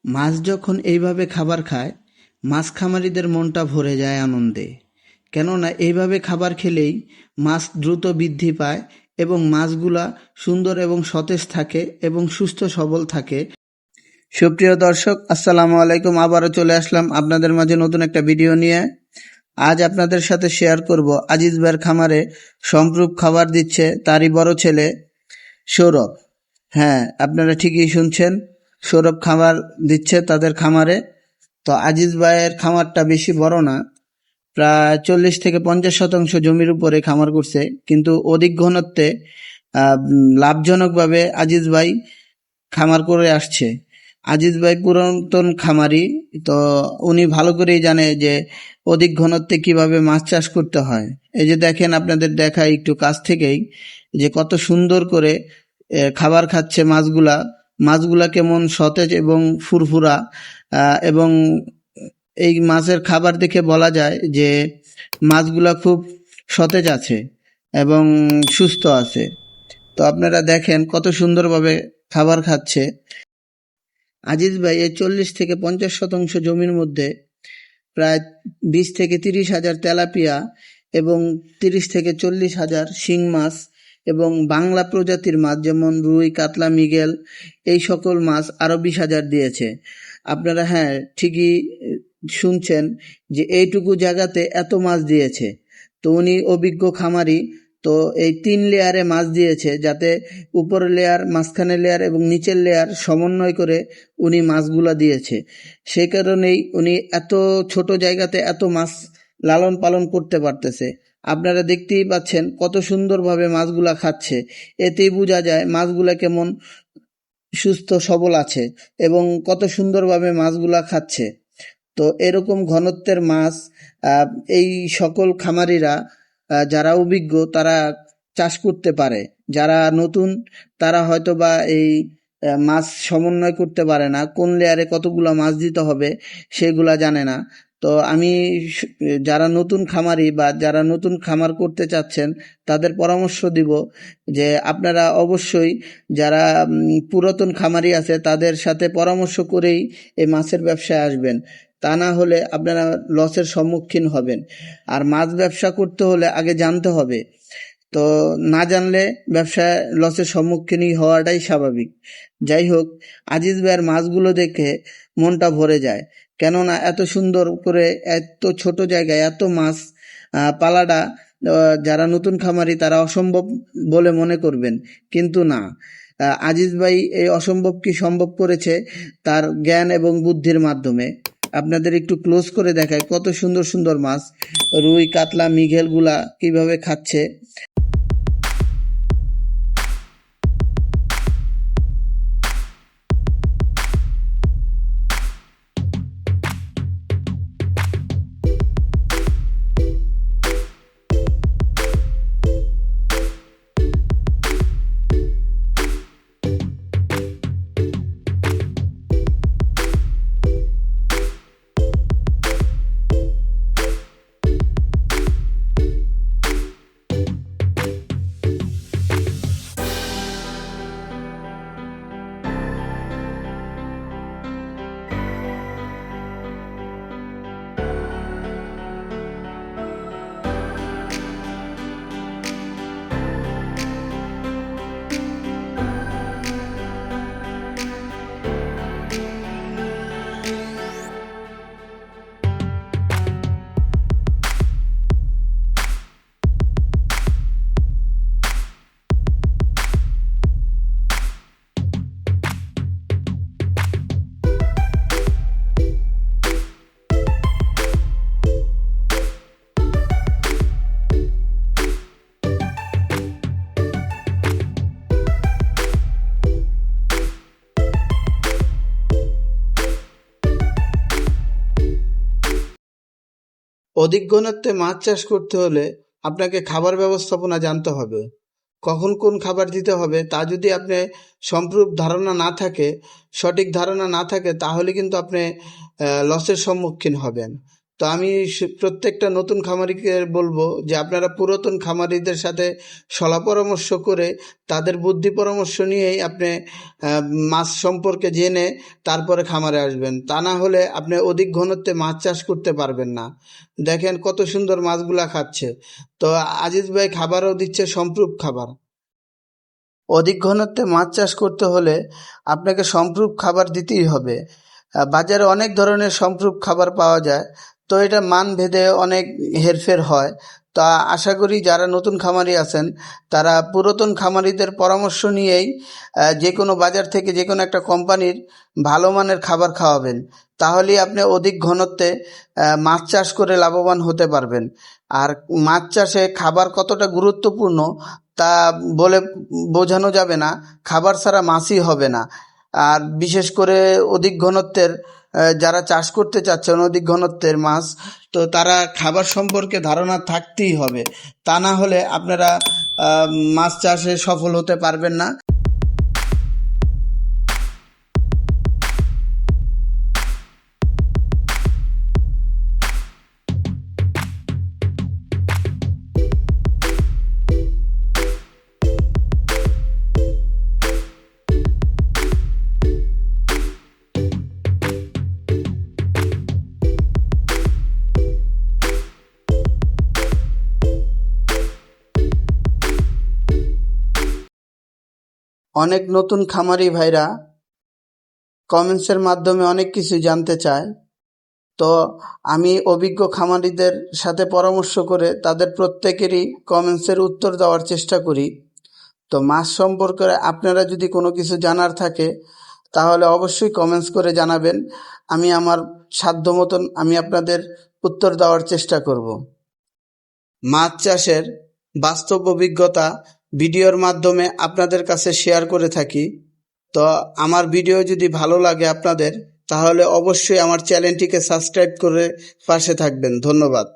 মাছ যখন এইভাবে খাবার খায়, মাছ খামারিদের মনটা ভরে যায় আনন্দে। কেননা এইভাবে খাবার খেলেই মাছ দ্রুত বৃদ্ধি পায় এবং মাছগুলা সুন্দর এবং সতেজ থাকে এবং সুস্থ সবল থাকে। সুপ্রিয় দর্শক, আসসালামু আলাইকুম। আবারও চলে আসলাম আপনাদের মাঝে নতুন একটা ভিডিও নিয়ে। আজ আপনাদের সাথে শেয়ার করব আজিজ ভাইয়ের খামারে সম্প্রুপ খাবার দিচ্ছে তারই বড় ছেলে সৌরভ। হ্যাঁ, আপনারা ঠিকই শুনছেন, সৌরভ খাবার দিচ্ছে তাদের খামারে। তো আজিজ ভাইয়ের খামারটা বেশি বড় না, প্রায় 40 থেকে 50 শতাংশ জমির উপরে খামার করছে, কিন্তু অধিক ঘনত্বে লাভজনকভাবে আজিজ ভাই খামার করে আসছে। আজিজ ভাই পুরাতন খামারি, তো উনি ভালো করেই জানে যে অধিক ঘনত্বে কিভাবে মাছ চাষ করতে হয়। এই যে দেখেন, আপনাদের দেখাই একটু কাছ থেকেই যে কত সুন্দর করে খাবার খাচ্ছে মাছগুলা কেমন সতেজ এবং ফুরফুরা, এবং এই মাছের খাবার দেখে বলা যায় যে মাছগুলা খুব সতেজ আছে এবং সুস্থ আছে। তো আপনারা দেখেন কত সুন্দরভাবে খাবার খাচ্ছে আজিজ ভাই। এই 40 থেকে 50 শতাংশ জমির মধ্যে প্রায় 20 থেকে 30 হাজার তেলাপিয়া এবং 30 থেকে 40 হাজার শিং মাছ এবং বাংলা প্রজাতির মাছ যেমন রুই, কাতলা, মৃগেল, এই সকল মাছ আরও 20 হাজার দিয়েছে। আপনারা হ্যাঁ ঠিকই শুনছেন যে এইটুকু জায়গাতে এত মাছ দিয়েছে। তো উনি অভিজ্ঞ খামারি, তো এই 3 লেয়ারে মাছ দিয়েছে, যাতে উপরের লেয়ার, মাঝখানের লেয়ার এবং নিচের লেয়ার সমন্বয় করে উনি মাছগুলা দিয়েছে। সেই কারণেই উনি এত ছোট জায়গাতে এত মাছ লালন পালন করতে পারতেছে। আপনারা দেখতেই পাচ্ছেন কত সুন্দরভাবে মাছগুলা খাচ্ছে। এতেই বোঝা যায় মাছগুলা কেমন সুস্থ সবল আছে এবং কত সুন্দরভাবে মাছগুলা খাচ্ছে। তো এরকম ঘনত্বের মাছ এই সকল খামারিরা যারা অভিজ্ঞ তারা চাষ করতে পারে। যারা নতুন তারা হয়তো বা এই মাছ সমন্বয় করতে পারে না, কোন লেয়ারে কতগুলো মাছ দিতে হবে সেগুলা জানে না। তো আমি যারা নতুন খামারি বা যারা নতুন খামার করতে চাচ্ছেন তাদের পরামর্শ দিব যে আপনারা অবশ্যই যারা পুরাতন খামারি আছে তাদের সাথে পরামর্শ করেই এই মাছের ব্যবসায় আসবেন, তা না হলে আপনারা লসের সম্মুখীন হবেন। আর মাছ ব্যবসা করতে হলে আগে জানতে হবে, তো না জানলে ব্যবসায় লসের সম্মুখীনই হওয়াটাই স্বাভাবিক। যাই হোক, আজিজ ভাইয়ের মাছগুলো দেখে মনটা ভরে যায়, কেননা এত সুন্দর করে এত ছোট জায়গায় এত মাছ পালাটা যারা নতুন খামারি তারা অসম্ভব বলে মনে করবেন, কিন্তু না, আজিজ ভাই এই অসম্ভবকে সম্ভব করেছে তার জ্ঞান এবং বুদ্ধির মাধ্যমে। আপনাদের একটু ক্লোজ করে দেখায় কত সুন্দর সুন্দর মাছ, রুই, কাতলা, মৃগেলগুলা কিভাবে খাচ্ছে। অধিক ঘনত্বে মাছ চাষ করতে হলে আপনাকে খাবার ব্যবস্থাপনা জানতে হবে। কখন কোন খাবার দিতে হবে তা যদি আপনি সম্পূর্ণ ধারণা না থাকে, সঠিক ধারণা না থাকে, তাহলে কিন্তু আপনি লসের সম্মুখীন হবেন। তো আমি প্রত্যেকটা নতুন খামারিকে বলবো যে আপনারা পুরাতন খামারিদের সাথে সলা পরামর্শ করে তাদের বুদ্ধি পরামর্শ নিয়েই আপনি মাছ সম্পর্কে জেনে তারপরে খামারে আসবেন। তা না হলে আপনি অধিক ঘনত্বে মাছ চাষ করতে পারবেন না। দেখেন কত সুন্দর মাছগুলা খাচ্ছে। তো আজিজ ভাই খাবারও দিচ্ছে সম্প্রুপ খাবার। অধিক ঘনত্বে মাছ চাষ করতে হলে আপনাকে সম্প্রুপ খাবার দিতেই হবে। বাজারে অনেক ধরনের সম্প্রুপ খাবার পাওয়া যায়, তো এটা মান ভেদে অনেক হেরফের হয়। তা আশা করি যারা নতুন খামারি আছেন তারা পুরাতন খামারিদের পরামর্শ নিয়েই যে কোনো বাজার থেকে যে কোনো একটা কোম্পানির ভালো মানের খাবার খাওয়াবেন, তাহলেই আপনি অধিক ঘনত্বে মাছ চাষ করে লাভবান হতে পারবেন। আর মাছ চাষে খাবার কতটা গুরুত্বপূর্ণ তা বলে বোঝানো যাবে না। খাবার ছাড়া মাছই হবে না। আর বিশেষ করে অধিক ঘনত্বের যারা চাষ করতে চাচ্ছেন অধিক ঘনত্বের মাছ, তো তারা খাবার সম্পর্কে ধারণা থাকতেই হবে। তা না হলে আপনারা মাছ চাষে সফল হতে পারবেন না। অনেক নতুন খামারি ভাইরা কমেন্টসের মাধ্যমে অনেক কিছু জানতে চায়। তো আমি অভিজ্ঞ খামারিদের সাথে পরামর্শ করে তাদের প্রত্যেকেরই কমেন্টসের উত্তর দেওয়ার চেষ্টা করি। তো মাছ সম্পর্কে আপনারা যদি কোনো কিছু জানার থাকে তাহলে অবশ্যই কমেন্টস করে জানাবেন। আমি আমার সাধ্য মতন আমি আপনাদের উত্তর দেওয়ার চেষ্টা করব। মাছ চাষের বাস্তব অভিজ্ঞতা ভিডিওর মাধ্যমে আপনাদের কাছে শেয়ার করে থাকি। তো আমার ভিডিও যদি ভালো লাগে আপনাদের, তাহলে অবশ্যই আমার চ্যানেলটিকে সাবস্ক্রাইব করে পাশে থাকবেন। ধন্যবাদ।